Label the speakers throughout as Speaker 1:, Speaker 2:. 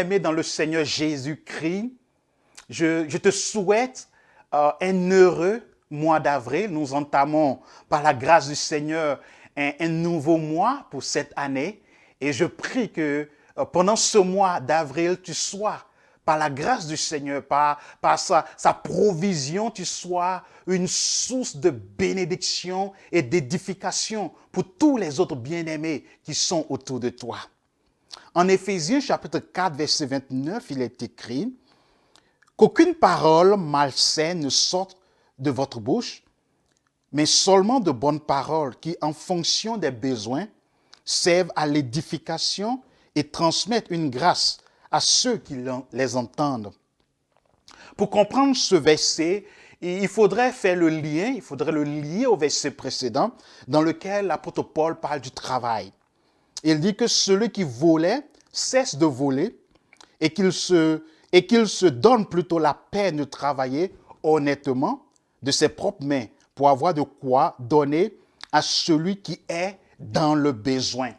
Speaker 1: bien-aimé dans le Seigneur Jésus-Christ, je te souhaite un heureux mois d'avril. Nous entamons, par la grâce du Seigneur, un nouveau mois pour cette année. Et je prie que pendant ce mois d'avril, tu sois, par la grâce du Seigneur, par sa provision, tu sois une source de bénédiction et d'édification pour tous les autres bien-aimés qui sont autour de toi. En Éphésiens chapitre 4, verset 29, il est écrit qu'aucune parole malsaine ne sorte de votre bouche, mais seulement de bonnes paroles qui, en fonction des besoins, servent à l'édification et transmettent une grâce à ceux qui les entendent. Pour comprendre ce verset, il faudrait faire le lien, il faudrait le lier au verset précédent dans lequel l'apôtre Paul parle du travail. Il dit que celui qui volait cesse de voler et qu'il se donne plutôt la peine de travailler honnêtement de ses propres mains pour avoir de quoi donner à celui qui est dans le besoin.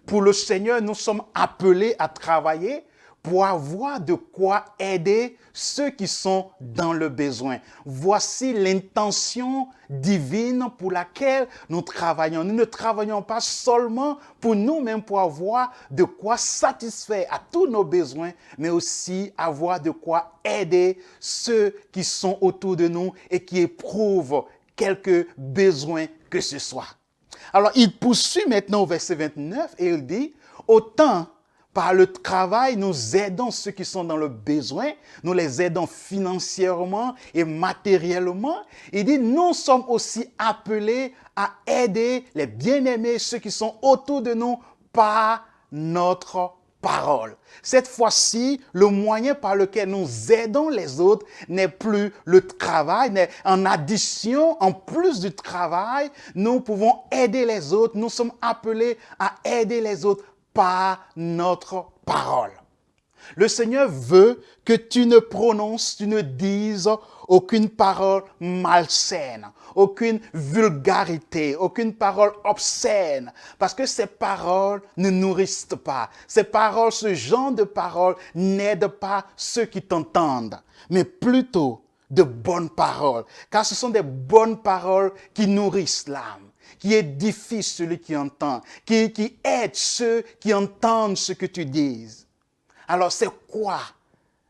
Speaker 1: Pour le Seigneur, nous sommes appelés à travailler pour avoir de quoi aider ceux qui sont dans le besoin. Voici l'intention divine pour laquelle nous travaillons. Nous ne travaillons pas seulement pour nous-mêmes, pour avoir de quoi satisfaire à tous nos besoins, mais aussi avoir de quoi aider ceux qui sont autour de nous et qui éprouvent quelques besoins que ce soit. Alors, il poursuit maintenant au verset 29 et il dit, autant par le travail, nous aidons ceux qui sont dans le besoin, nous les aidons financièrement et matériellement. Il dit, nous sommes aussi appelés à aider les bien-aimés, ceux qui sont autour de nous, par notre parole. Cette fois-ci, le moyen par lequel nous aidons les autres n'est plus le travail, mais en addition, en plus du travail, nous pouvons aider les autres. Nous sommes appelés à aider les autres par notre parole. Le Seigneur veut que tu ne prononces, tu ne dises aucune parole malsaine, aucune vulgarité, aucune parole obscène, parce que ces paroles ne nourrissent pas. Ces paroles, ce genre de paroles n'aident pas ceux qui t'entendent, mais plutôt de bonnes paroles, car ce sont des bonnes paroles qui nourrissent l'âme, qui édifient celui qui entend, qui aident ceux qui entendent ce que tu dis. Alors, c'est quoi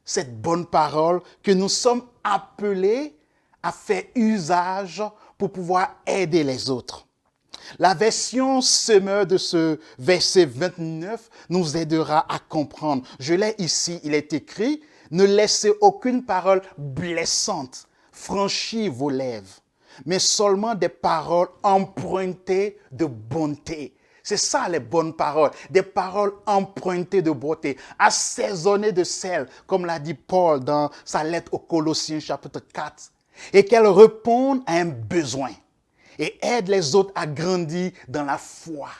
Speaker 1: cette bonne parole que nous sommes appelés à faire usage pour pouvoir aider les autres? La version semeur de ce verset 29 nous aidera à comprendre. Je l'ai ici, il est écrit, « Ne laissez aucune parole blessante franchir vos lèvres, mais seulement des paroles empruntées de bonté. » C'est ça les bonnes paroles, des paroles empruntées de beauté, assaisonnées de sel, comme l'a dit Paul dans sa lettre aux Colossiens chapitre 4, et qu'elles répondent à un besoin et aident les autres à grandir dans la foi.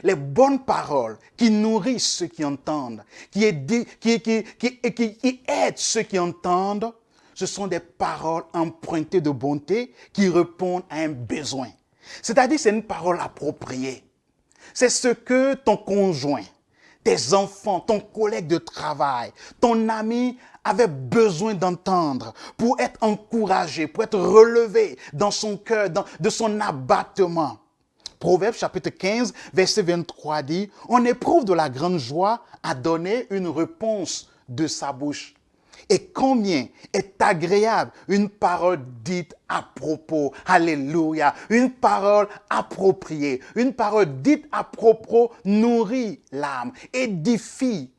Speaker 1: Les bonnes paroles qui nourrissent ceux qui entendent, qui aident ceux qui entendent, ce sont des paroles empruntées de bonté qui répondent à un besoin. C'est-à-dire c'est une parole appropriée. C'est ce que ton conjoint, tes enfants, ton collègue de travail, ton ami avait besoin d'entendre pour être encouragé, pour être relevé dans son cœur, de son abattement. Proverbe chapitre 15, verset 23 dit, « On éprouve de la grande joie à donner une réponse de sa bouche. » Et combien est agréable une parole dite à propos. Alléluia. Une parole appropriée. Une parole dite à propos nourrit l'âme, édifie,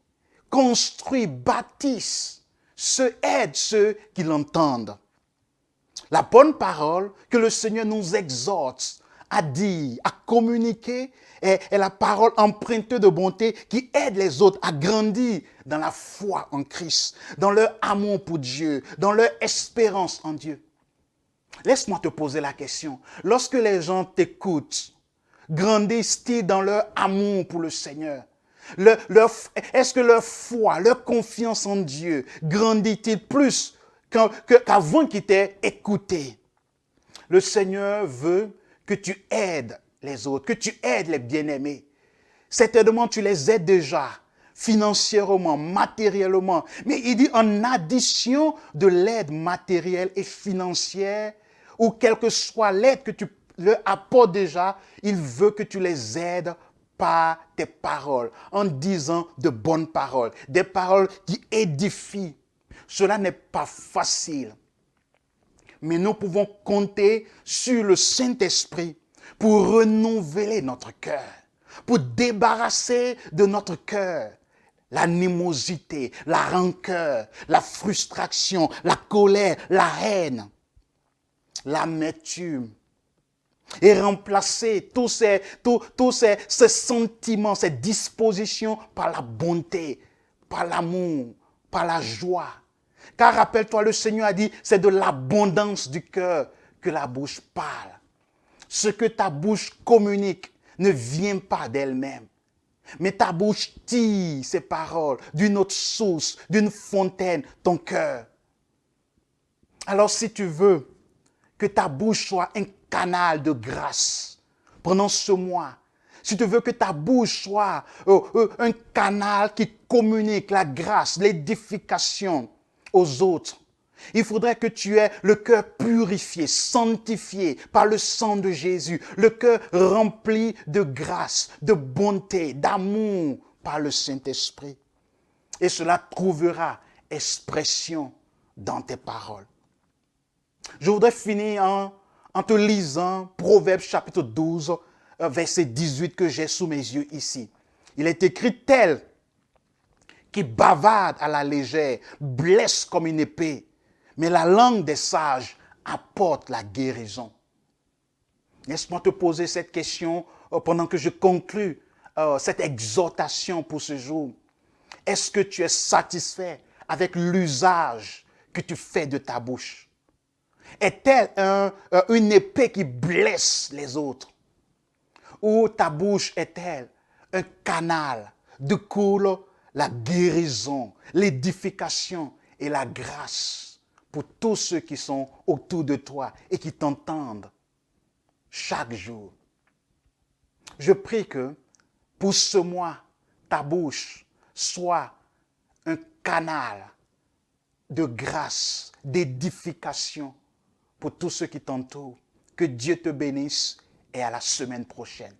Speaker 1: construit, bâtisse, aide ceux qui l'entendent. La bonne parole que le Seigneur nous exhorte à dire, à communiquer, est la parole empruntée de bonté qui aide les autres à grandir dans la foi en Christ, dans leur amour pour Dieu, dans leur espérance en Dieu. Laisse-moi te poser la question. Lorsque les gens t'écoutent, grandissent-ils dans leur amour pour le Seigneur? Est-ce que leur foi, leur confiance en Dieu grandit-il plus qu'avant qu'ils t'aient écouté? Le Seigneur veut que tu aides les autres, que tu aides les bien-aimés. Certainement, tu les aides déjà, financièrement, matériellement. Mais il dit en addition de l'aide matérielle et financière, ou quelle que soit l'aide que tu leur apportes déjà, il veut que tu les aides par tes paroles, en disant de bonnes paroles, des paroles qui édifient. Cela n'est pas facile, mais nous pouvons compter sur le Saint-Esprit pour renouveler notre cœur, pour débarrasser de notre cœur l'animosité, la rancœur, la frustration, la colère, la haine, l'amertume, et remplacer tous ces sentiments, ces dispositions par la bonté, par l'amour, par la joie. Car rappelle-toi, le Seigneur a dit, c'est de l'abondance du cœur que la bouche parle. Ce que ta bouche communique ne vient pas d'elle-même. Mais ta bouche tire ces paroles d'une autre source, d'une fontaine, ton cœur. Alors si tu veux que ta bouche soit un canal de grâce pendant ce mois, si tu veux que ta bouche soit un canal qui communique la grâce, l'édification aux autres, il faudrait que tu aies le cœur purifié, sanctifié par le sang de Jésus, le cœur rempli de grâce, de bonté, d'amour par le Saint-Esprit. Et cela trouvera expression dans tes paroles. Je voudrais finir en te lisant Proverbes chapitre 12, verset 18 que j'ai sous mes yeux ici. Il est écrit tel qui bavarde à la légère, blesse comme une épée, mais la langue des sages apporte la guérison. Laisse-moi te poser cette question pendant que je conclue cette exhortation pour ce jour. Est-ce que tu es satisfait avec l'usage que tu fais de ta bouche? Est-elle une épée qui blesse les autres? Ou ta bouche est-elle un canal de coule la guérison, l'édification et la grâce pour tous ceux qui sont autour de toi et qui t'entendent chaque jour? Je prie que pour ce mois, ta bouche soit un canal de grâce, d'édification pour tous ceux qui t'entourent. Que Dieu te bénisse et à la semaine prochaine.